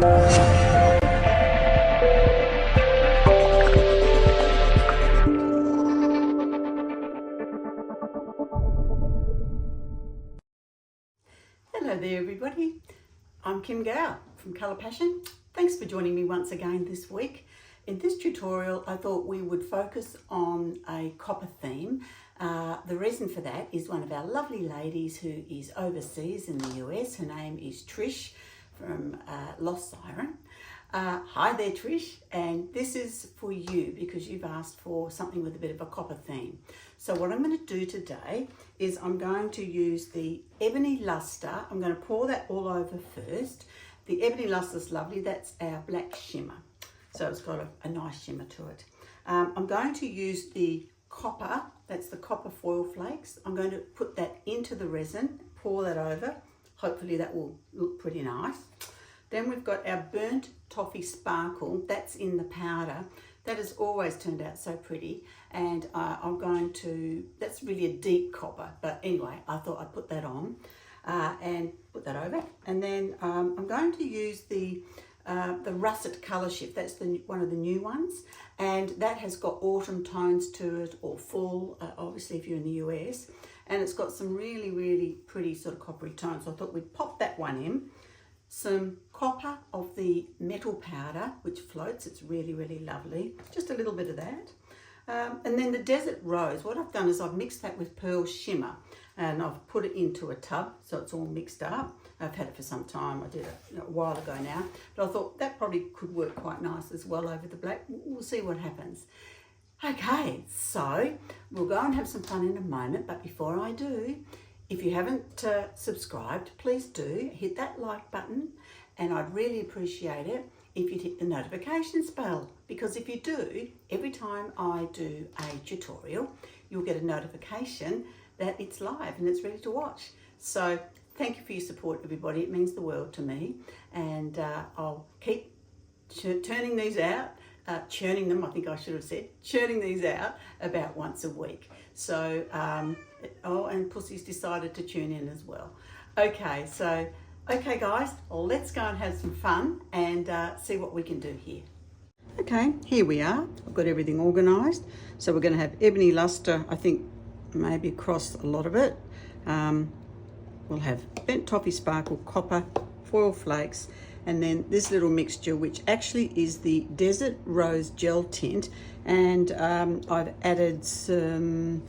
Hello there everybody, I'm Kym Gow from Colour Passion. Thanks for joining me once again this week. In this tutorial I thought we would focus on a copper theme. The reason for that is one of our lovely ladies who is overseas in the US. Her name is Trish from Lost Siren. Hi there Trish, and this is for you because you've asked for something with a bit of a copper theme. So what I'm going to do today is I'm going to use the Ebony Luster. I'm going to pour that all over first. The Ebony Luster is lovely, that's our black shimmer. So it's got a nice shimmer to it. I'm going to use the copper, that's the copper foil flakes. I'm going to put that into the resin, pour that over. Hopefully that will look pretty nice. Then we've got our burnt toffee sparkle, that's in the powder. That has always turned out so pretty, and I'm going to, that's really a deep copper, but anyway, I thought I'd put that on and put that over. And then I'm going to use the russet colour shift, that's one of the new ones, and that has got autumn tones to it, or fall, obviously if you're in the US, and it's got some really, really pretty sort of coppery tones. So I thought we'd pop that one in. Some copper of the metal powder, which floats, it's really, really lovely. Just a little bit of that. And then the desert rose, what I've done is I've mixed that with pearl shimmer and I've put it into a tub so it's all mixed up. I've had it for some time, I did it a while ago now, but I thought that probably could work quite nice as well over the black. We'll see what happens. Okay, so we'll go and have some fun in a moment, but before I do, if you haven't subscribed, please do hit that like button, and I'd really appreciate it if you'd hit the notifications bell, because if you do, every time I do a tutorial, you'll get a notification that it's live and it's ready to watch. So thank you for your support, everybody. It means the world to me, and I'll keep turning these out. Churning them, I think I should have said, churning these out about once a week. So, oh, and Pussy's decided to tune in as well. Okay, so, okay guys, let's go and have some fun and see what we can do here. Okay, here we are. I've got everything organised. So we're going to have Ebony Luster, I think maybe across a lot of it. We'll have Bent Toffee Sparkle, Copper, Foil Flakes, and then this little mixture, which actually is the Desert Rose Gel Tint, and I've added some,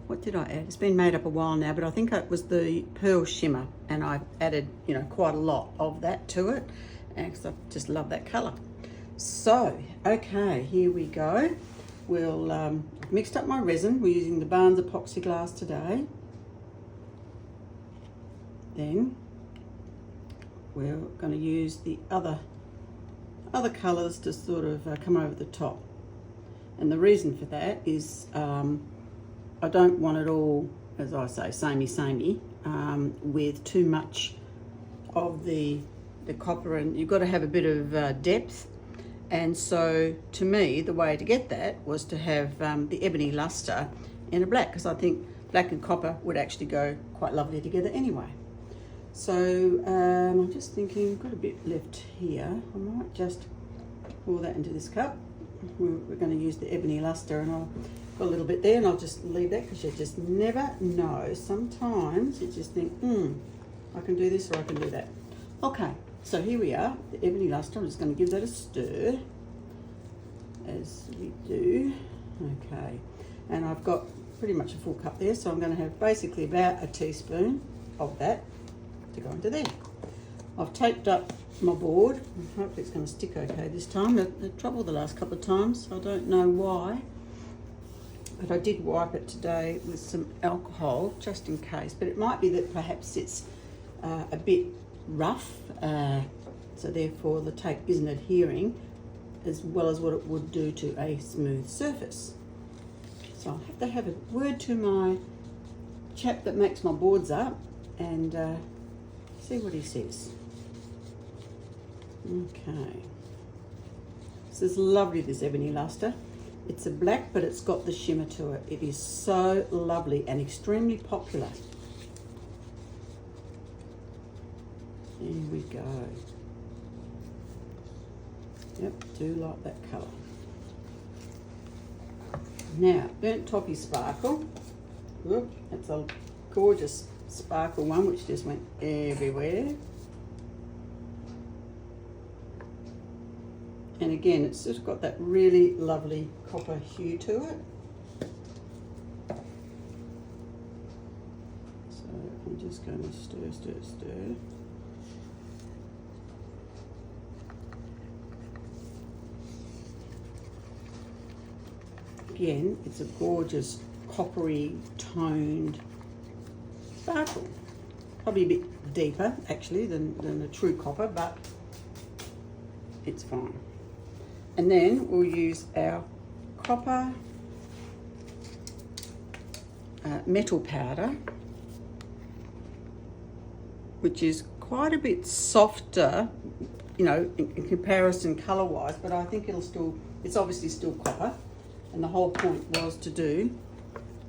what did I add? It's been made up a while now, but I think it was the Pearl Shimmer, and I've added, you know, quite a lot of that to it, and because I just love that colour. So, okay, here we go. We'll mixed up my resin. We're using the Barnes epoxy glass today. Then we're going to use the other colours to sort of come over the top, and the reason for that is I don't want it all, as I say, samey with too much of the copper, and you've got to have a bit of depth. And so to me the way to get that was to have the Ebony Luster in a black, because I think black and copper would actually go quite lovely together anyway. So I'm just thinking, I've got a bit left here. I might just pour that into this cup. We're going to use the Ebony Luster, and I'll put a little bit there, and I'll just leave that because you just never know. Sometimes you just think, I can do this or I can do that. Okay, so here we are, the Ebony Luster. I'm just going to give that a stir, as we do. Okay, and I've got pretty much a full cup there, so I'm going to have basically about a teaspoon of that to go into there. I've taped up my board. Hopefully it's going to stick okay this time. The trouble the last couple of times, I don't know why, but I did wipe it today with some alcohol just in case, but it might be that perhaps it's a bit rough, so therefore the tape isn't adhering as well as what it would do to a smooth surface. So I'll have to have a word to my chap that makes my boards up and see what he says. Okay, this is lovely, this Ebony Luster. It's a black, but it's got the shimmer to it. It is so lovely and extremely popular. There we go. Yep, do like that colour. Now, Burnt Toffee Sparkle. Look, that's a gorgeous sparkle one which just went everywhere. And again, it's just got that really lovely copper hue to it. So I'm just going to stir, stir, stir. Again, it's a gorgeous coppery toned sparkle. Probably a bit deeper actually than a true copper, but it's fine. And then we'll use our copper metal powder, which is quite a bit softer, you know, in comparison colour wise, but I think it's obviously still copper. And the whole point was to do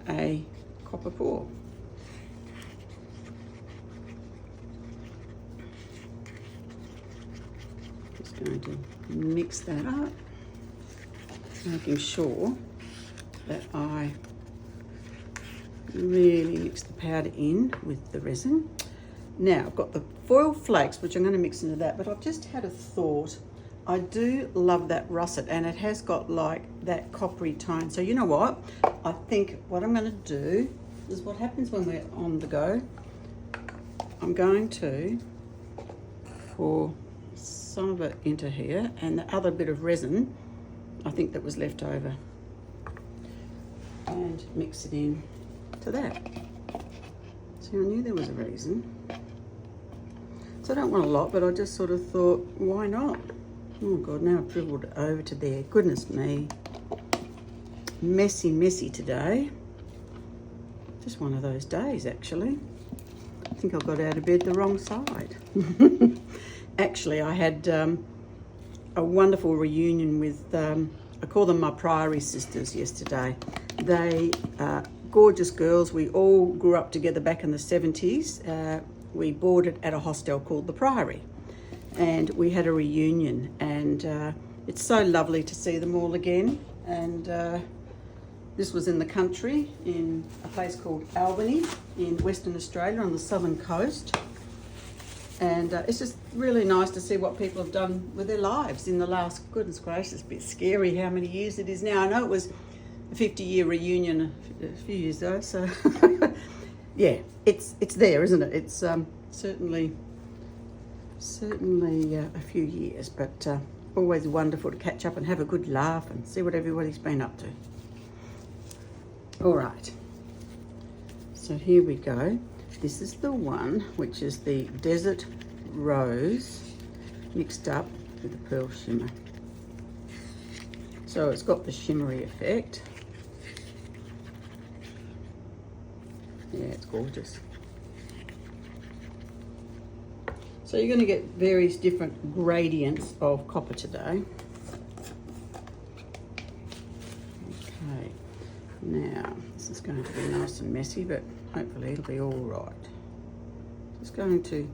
a copper pour. Just going to mix that up, making sure that I really mix the powder in with the resin. Now I've got the foil flakes, which I'm going to mix into that, but I've just had a thought. I do love that russet, and it has got like that coppery tone. So you know what? I think what I'm going to do is what happens when we're on the go. I'm going to pour some of it into here, and the other bit of resin, I think that was left over, and mix it in to that. So I knew there was a reason. So I don't want a lot, but I just sort of thought, why not? Oh God, now I've dribbled it over to there. Goodness me. Messy, messy today. Just one of those days, actually. I think I got out of bed the wrong side. Actually, I had a wonderful reunion with, I call them my Priory sisters yesterday. They are gorgeous girls. We all grew up together back in the 70s. We boarded at a hostel called the Priory. And we had a reunion, and it's so lovely to see them all again. And this was in the country, in a place called Albany in Western Australia on the southern coast. And it's just really nice to see what people have done with their lives in the last, goodness gracious, a bit scary how many years it is now. I know it was a 50-year reunion a few years ago, so yeah, it's there, isn't it? It's certainly a few years, but always wonderful to catch up and have a good laugh and see what everybody's been up to. All right, so here we go. This is the one which is the Desert Rose mixed up with the Pearl Shimmer. So it's got the shimmery effect. Yeah, it's gorgeous. So you're going to get various different gradients of copper today. Okay, now this is going to be nice and messy, but hopefully it'll be all right. Just going to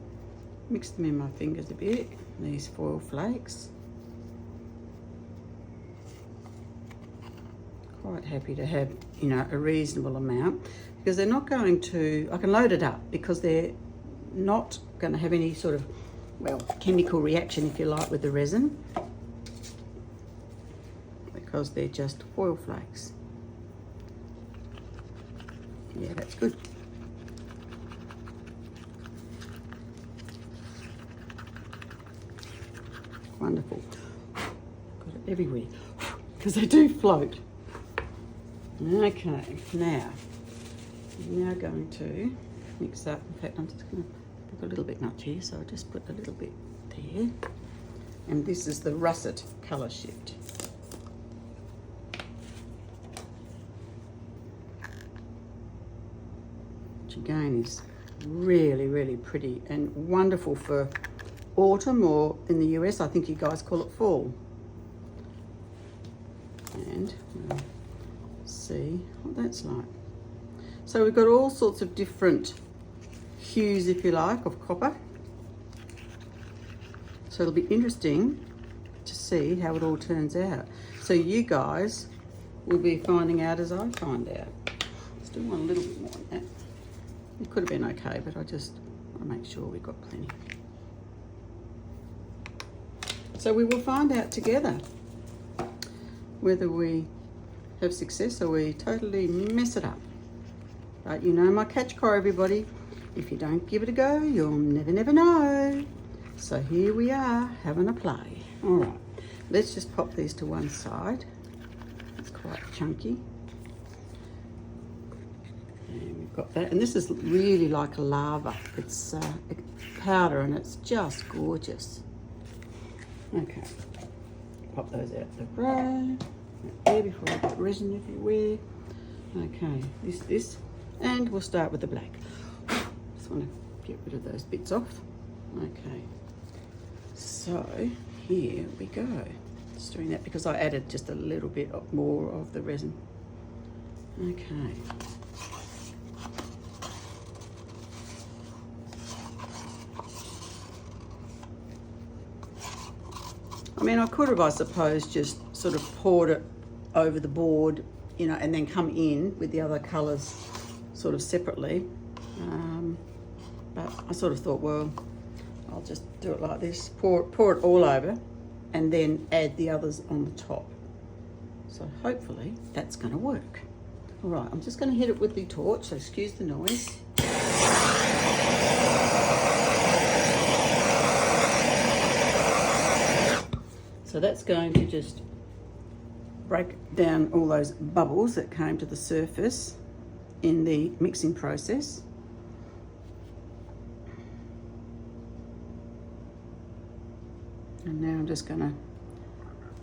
mix them in my fingers a bit, these foil flakes. Quite happy to have, you know, a reasonable amount, because they're not going to, I can load it up because they're not going to have any sort of, well, chemical reaction, if you like, with the resin, because they're just foil flakes. Yeah, that's good. Wonderful. Got it everywhere because they do float. Okay, now I'm now going to mix up. In fact, I'm just going to put a little bit much here, so I'll just put a little bit there. And this is the russet colour shift. Which again is really, really pretty and wonderful for autumn, or in the US, I think you guys call it fall. And we'll see what that's like. So we've got all sorts of different hues, if you like, of copper. So it'll be interesting to see how it all turns out. So you guys will be finding out as I find out. Still want a little bit more on that. It could have been okay, but I just want to make sure we've got plenty. So we will find out together whether we have success or we totally mess it up. But you know my catch cry, everybody. If you don't give it a go, you'll never know. So here we are, having a play. All right, let's just pop these to one side. It's quite chunky. And we've got that. And this is really like a lava. It's powder and it's just gorgeous. Okay, pop those out the row. There before I get resin everywhere. Okay, this. And we'll start with the black. Just want to get rid of those bits off. Okay, so here we go. Just doing that because I added just a little bit more of the resin. Okay. I mean, I could have, I suppose, just sort of poured it over the board, you know, and then come in with the other colours sort of separately. But I sort of thought, well, I'll just do it like this, pour it all over, and then add the others on the top. So hopefully that's going to work. All right, I'm just going to hit it with the torch, so excuse the noise. So that's going to just break down all those bubbles that came to the surface in the mixing process. And now I'm just going to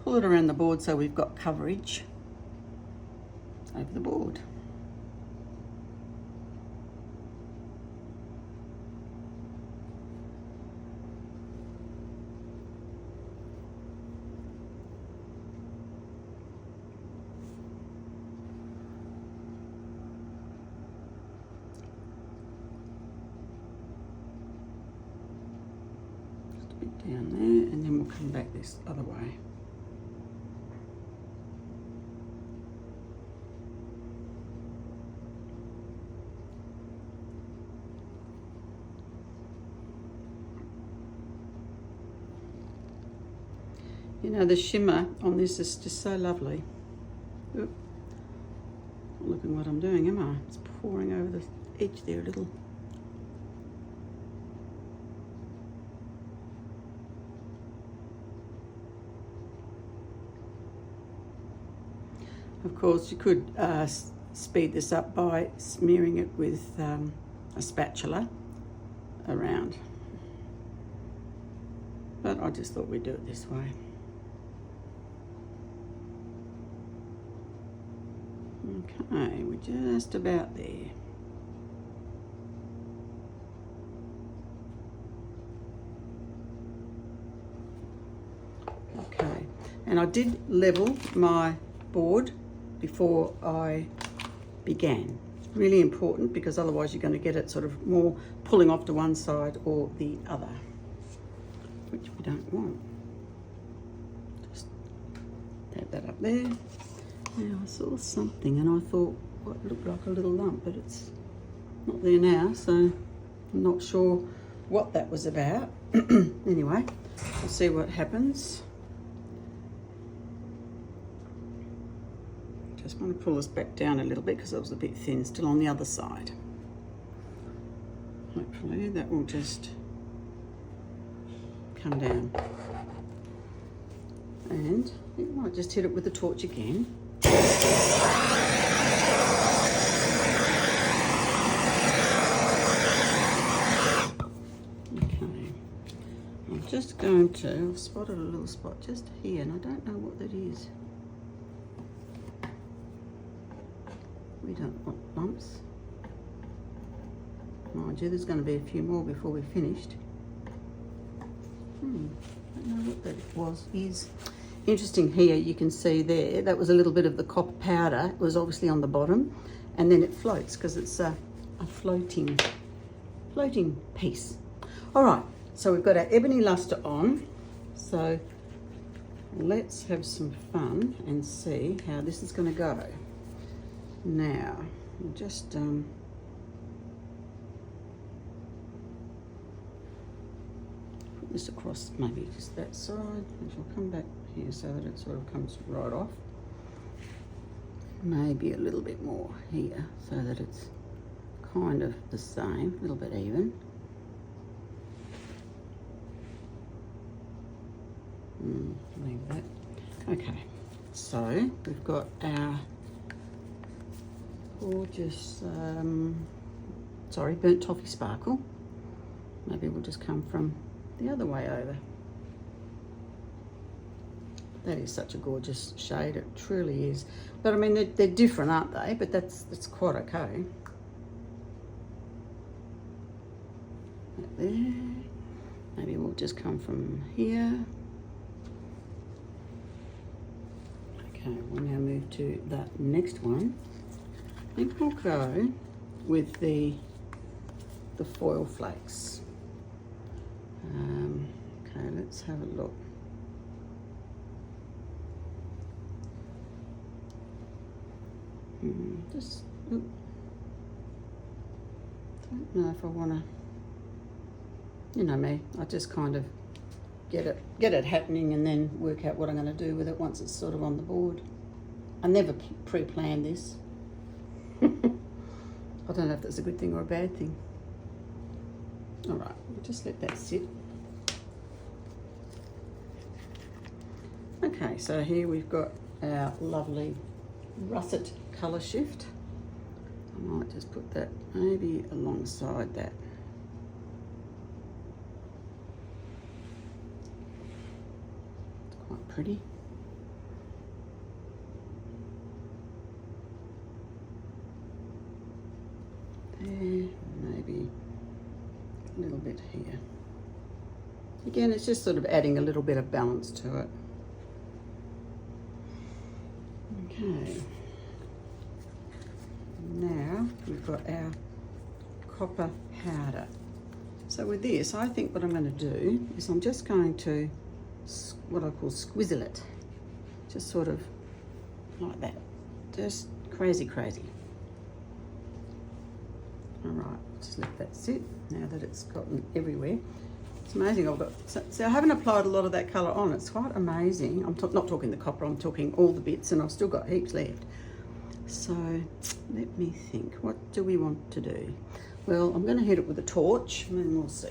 pull it around the board so we've got coverage over the board. Down there, and then we'll come back this other way. You know, the shimmer on this is just so lovely. Oop. Not looking what I'm doing, am I? It's pouring over the edge there a little. Of course, you could speed this up by smearing it with a spatula around. But I just thought we'd do it this way. Okay, we're just about there. Okay, and I did level my board before I began. It's really important because otherwise you're going to get it sort of more pulling off to one side or the other, which we don't want. Just tap that up there. Now I saw something and I thought, well, it looked like a little lump, but it's not there now, so I'm not sure what that was about. Anyway, we'll see what happens. Just want to pull this back down a little bit because it was a bit thin still on the other side. Hopefully that will just come down. And I might just hit it with the torch again. Okay, I'm just going to, I've spotted a little spot just here and I don't know what that is. We don't want lumps. Mind you, there's going to be a few more before we're finished. I don't know what that is. Interesting here, you can see there, that was a little bit of the copper powder. It was obviously on the bottom, and then it floats because it's a floating piece. All right, so we've got our ebony luster on. So let's have some fun and see how this is going to go. Now, I'll just put this across maybe just that side, and I'll come back here so that it sort of comes right off. Maybe a little bit more here so that it's kind of the same, a little bit even. Leave that. Okay, so we've got our gorgeous, burnt toffee sparkle. Maybe we'll just come from the other way over. That is such a gorgeous shade, it truly is. But I mean, they're different, aren't they? But that's quite okay. Right there. Maybe we'll just come from here. Okay, we'll now move to that next one. I think we'll go with the foil flakes. Okay, let's have a look. Just, don't know if I want to, you know me, I just kind of get it happening and then work out what I'm going to do with it once it's sort of on the board. I never pre-plan this. I don't know if that's a good thing or a bad thing. All right, we'll just let that sit. Okay, so here we've got our lovely russet colour shift. I might just put that maybe alongside that. It's quite pretty. There, maybe a little bit here. Again, it's just sort of adding a little bit of balance to it. Okay. Now we've got our copper powder. So with this, I think what I'm going to do is I'm just going to, what I call squizzle it. Just sort of like that. Just crazy, crazy. All right, just let that sit now that it's gotten everywhere. It's amazing. I've got, so I haven't applied a lot of that colour on. It's quite amazing. I'm not talking the copper, I'm talking all the bits, and I've still got heaps left. So let me think, what do we want to do? Well, I'm going to hit it with a torch and then we'll see.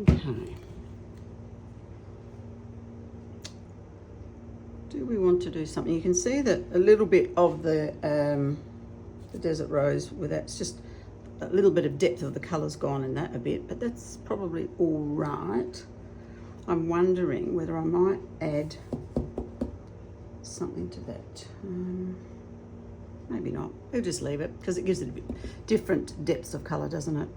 Okay. Do we want to do something? You can see that a little bit of the desert rose with that, it's just a little bit of depth of the colour's gone in that a bit, but that's probably all right. I'm wondering whether I might add something to that. Maybe not. We'll just leave it because it gives it a bit different depths of colour, doesn't it?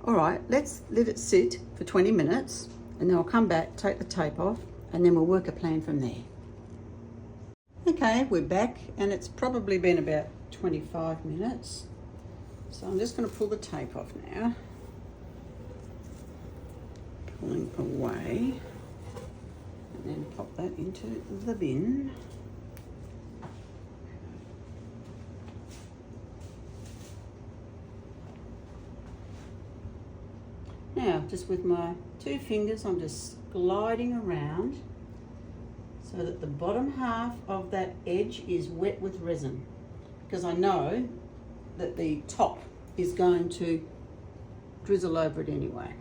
All right, let's let it sit for 20 minutes and then I'll come back, take the tape off, and then we'll work a plan from there. Okay, we're back and it's probably been about 25 minutes. So I'm just going to pull the tape off now. Pulling away and then pop that into the bin. Now, just with my 2 fingers, I'm just gliding around so that the bottom half of that edge is wet with resin, because I know that the top is going to drizzle over it anyway.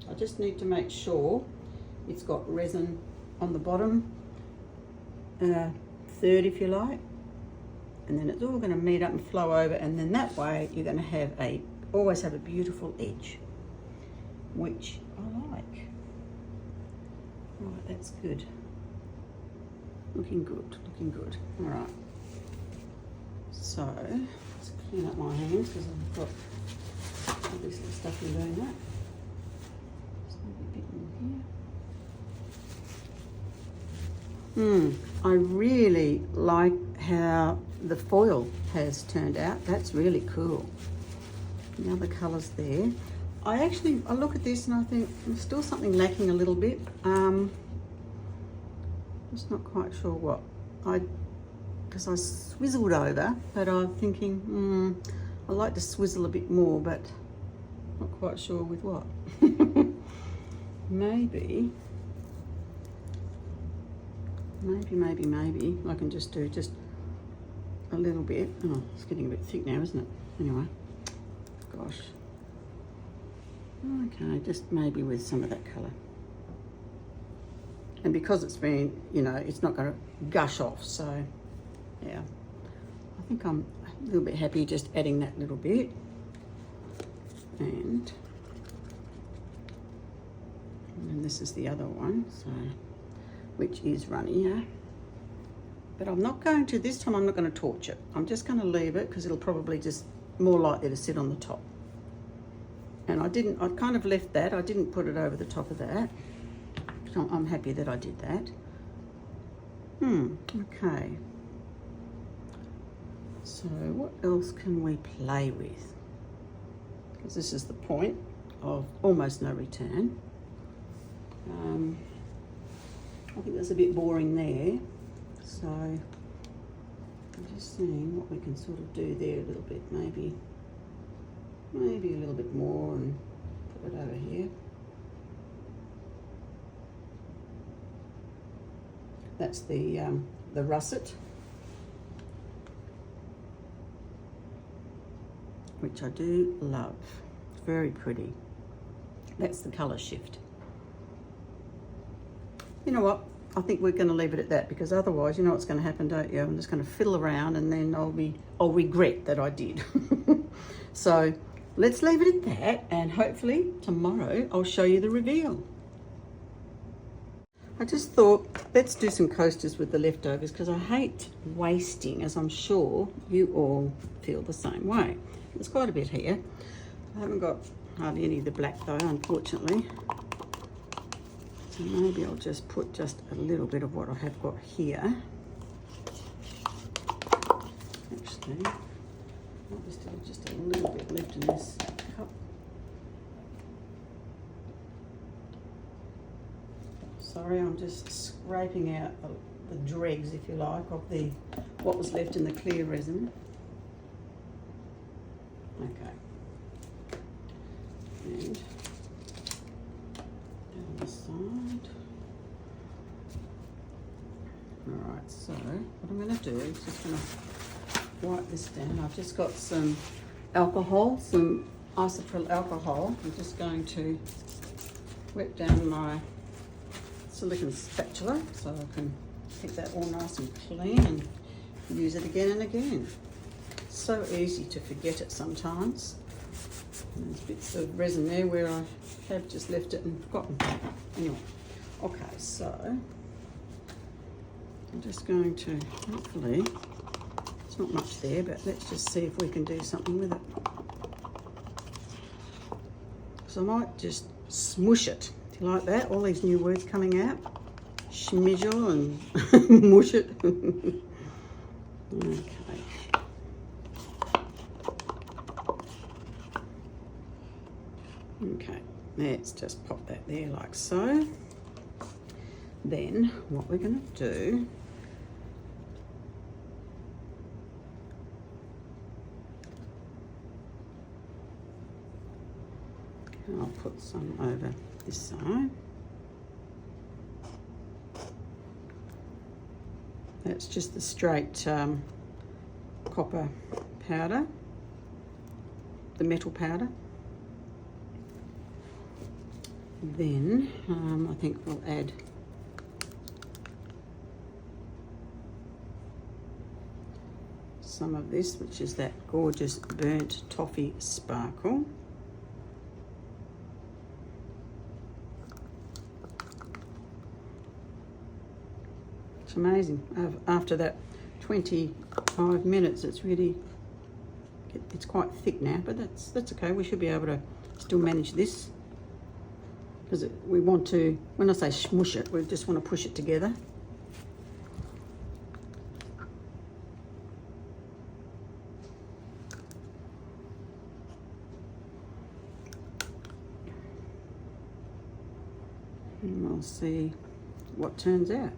I just need to make sure it's got resin on the bottom, third if you like, and then it's all going to meet up and flow over, and then that way you're going to have always have a beautiful edge, which I like. Right, that's good. Looking good, looking good. All right. So, let's clean up my hands because I've got all this little stuff in doing that. Just maybe a bit in here. I really like how the foil has turned out. That's really cool. The other colours there. I look at this and I think there's still something lacking a little bit. Just not quite sure what. Because I swizzled over, but I'm thinking, I like to swizzle a bit more, but not quite sure with what. Maybe I can just do just a little bit. Oh, it's getting a bit thick now, isn't it? Anyway, gosh. Okay, just maybe with some of that colour. And because it's been, it's not going to gush off, so yeah. I think I'm a little bit happy just adding that little bit. And this is the other one, so which is runnier. But I'm not going to, this time I'm not going to torch it. I'm just going to leave it because it'll probably just more likely to sit on the top. And I kind of left that. I didn't put it over the top of that. So I'm happy that I did that. Okay. So what else can we play with? Because this is the point of almost no return. I think that's a bit boring there. So I'm just seeing what we can sort of do there a little bit. Maybe a little bit more and put it over here. That's the russet, which I do love. It's very pretty. That's the colour shift. You know what? I think we're going to leave it at that, because otherwise, you know what's going to happen, don't you? I'm just going to fiddle around and then I'll regret that I did. So let's leave it at that, and hopefully tomorrow I'll show you the reveal. I just thought, let's do some coasters with the leftovers, because I hate wasting, as I'm sure you all feel the same way. There's quite a bit here. I haven't got hardly any of the black though, unfortunately. So maybe I'll just put just a little bit of what I have got here. Actually, just a little bit left in this cup. Sorry, I'm just scraping out the dregs, if you like, of what was left in the clear resin. Okay. And down the side. Alright, so what I'm going to do is just going to wipe this down. I've just got some alcohol, some isopropyl alcohol. I'm just going to wet down my silicone spatula so I can keep that all nice and clean and use it again and again. So easy to forget it sometimes. And there's bits of resin there where I have just left it and forgotten. Anyway, okay, so I'm just going to, hopefully, it's not much there, but let's just see if we can do something with it. So I might just smush it. Do you like that? All these new words coming out. Schmizzle and mush it. Okay. Okay, let's just pop that there like so. Then what we're going to do, I'll put some over this side. That's just the straight copper powder, the metal powder. Then I think we'll add some of this, which is that gorgeous burnt toffee sparkle. It's amazing. After that 25 minutes, it's quite thick now, but that's okay. We should be able to still manage this, because we want to, when I say smush it, we just want to push it together. and we'll see what turns out.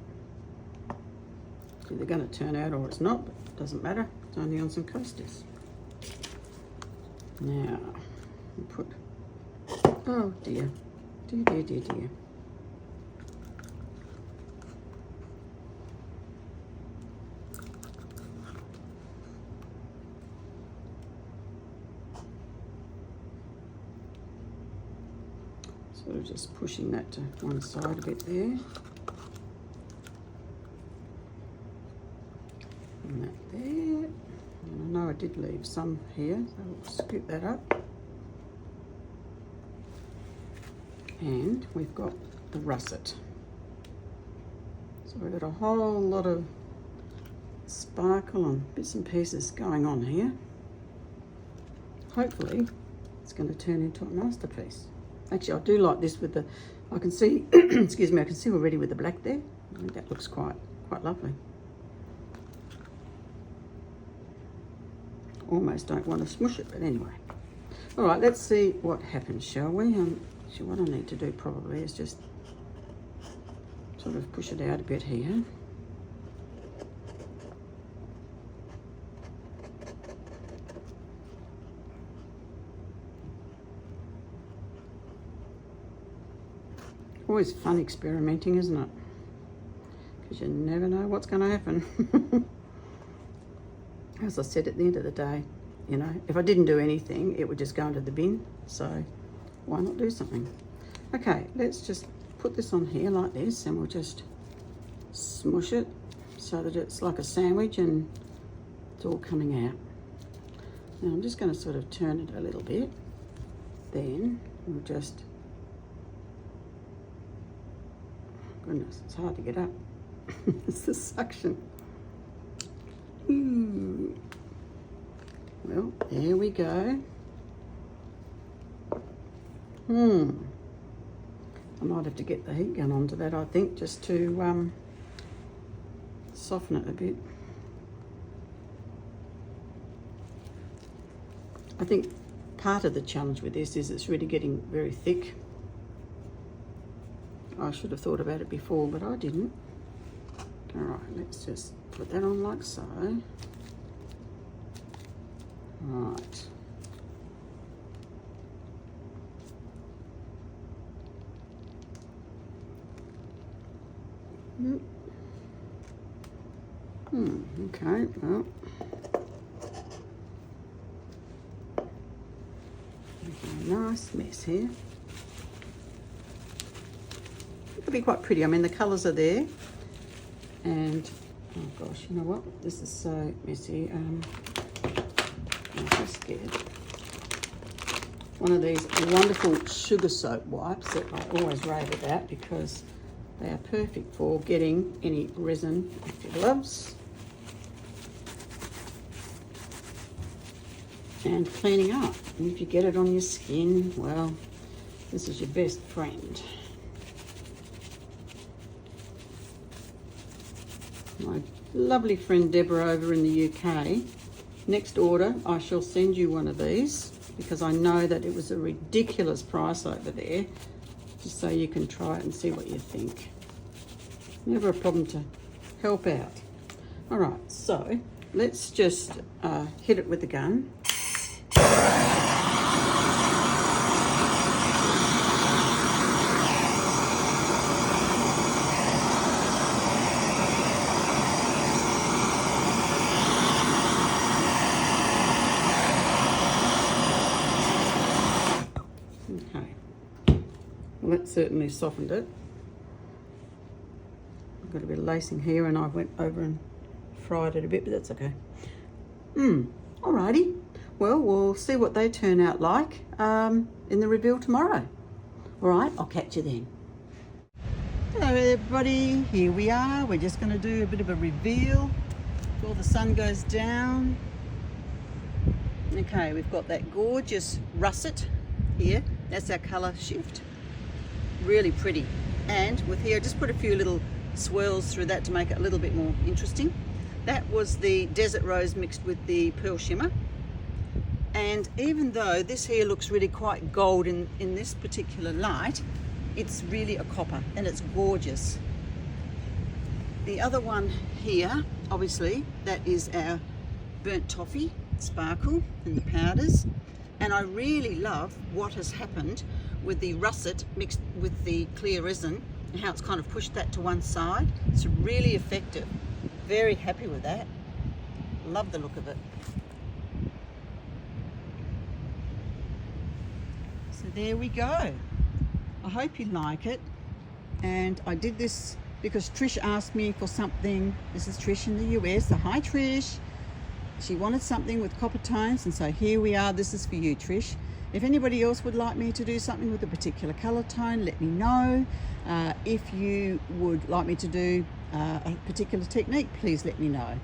It's either going to turn out or it's not, but it doesn't matter. It's only on some coasters. Now, we put, oh dear, dear. Sort of just pushing that to one side a bit there. And that there. And I know I did leave some here, so we'll scoop that up. And we've got the russet. So we've got a whole lot of sparkle and bits and pieces going on here. Hopefully it's going to turn into a masterpiece. Actually, I do like this with the, I can see, excuse me, I can see already with the black there. I think that looks quite lovely. Almost don't want to smush it, but anyway. All right, let's see what happens, shall we? Actually, what I need to do probably is just sort of push it out a bit here. Always fun experimenting, isn't it? Because you never know what's going to happen. As I said, at the end of the day, you know, if I didn't do anything, it would just go into the bin. So why not do something? Okay, let's just put this on here like this, and we'll just smush it so that it's like a sandwich and it's all coming out. Now I'm just going to sort of turn it a little bit. Then we'll just, goodness, it's hard to get up. It's the suction. Ooh. Well, there we go. I might have to get the heat gun onto that, I think, just to soften it a bit. I think part of the challenge with this is it's really getting very thick. I should have thought about it before, but I didn't. All right, let's just put that on like so. Right. Okay, well. Okay, nice mess here. It'll be quite pretty. I mean, the colours are there. And, oh gosh, you know what? This is so messy. I'm so scared. One of these wonderful sugar soap wipes that I always rave about because they are perfect for getting any resin off your gloves and cleaning up. And if you get it on your skin, well, this is your best friend. My lovely friend Deborah over in the UK, next order I shall send you one of these because I know that it was a ridiculous price over there, just so you can try it and see what you think. Never a problem to help out. All right, so let's just hit it with the gun. Well, that certainly softened it. I've got a bit of lacing here and I went over and fried it a bit, but that's okay. Alrighty. Well, we'll see what they turn out like in the reveal tomorrow. Alright, I'll catch you then. Hello everybody, here we are. We're just going to do a bit of a reveal before the sun goes down. Okay, we've got that gorgeous russet here. That's our colour shift. Really pretty. And with here, I just put a few little swirls through that to make it a little bit more interesting. That was the desert rose mixed with the pearl shimmer. And even though this here looks really quite gold in this particular light, it's really a copper and it's gorgeous. The other one here, obviously, that is our burnt toffee sparkle in the powders. And I really love what has happened with the russet mixed with the clear resin and how it's kind of pushed that to one side. It's really effective. Very happy with that. Love the look of it. So there we go. I hope you like it. And I did this because Trish asked me for something. This is Trish in the US. So hi Trish. She wanted something with copper tones, and so here we are. This is for you, Trish. If anybody else would like me to do something with a particular colour tone, let me know. If you would like me to do a particular technique, please let me know.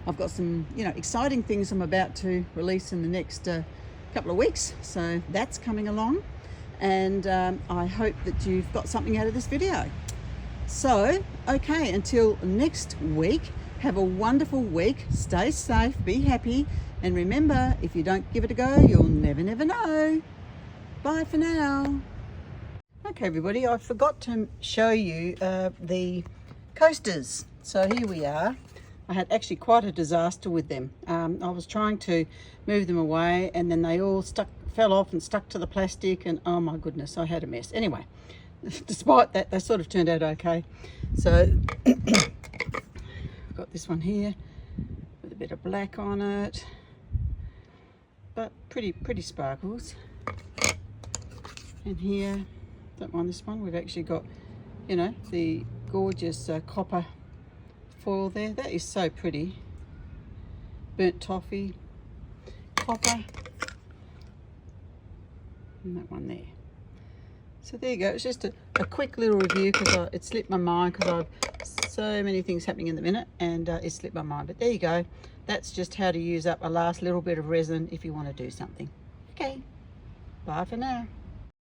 I've got some, exciting things I'm about to release in the next couple of weeks, so that's coming along. And I hope that you've got something out of this video. So, okay, until next week, have a wonderful week, stay safe, be happy, and remember, if you don't give it a go, you'll never know. Bye for now. Okay everybody, I forgot to show you the coasters. So here we are. I had actually quite a disaster with them. I was trying to move them away and then they all fell off and stuck to the plastic, and oh my goodness, I had a mess. Anyway, despite that, they sort of turned out okay. So I've got this one here with a bit of black on it, but pretty sparkles. And here, don't mind this one, we've actually got, the gorgeous copper foil there. That is so pretty. Burnt toffee, copper, and that one there. So there you go. It's just a quick little review because it slipped my mind because I've so many things happening in the minute, and it slipped my mind. But there you go. That's just how to use up a last little bit of resin if you want to do something. Okay, bye for now.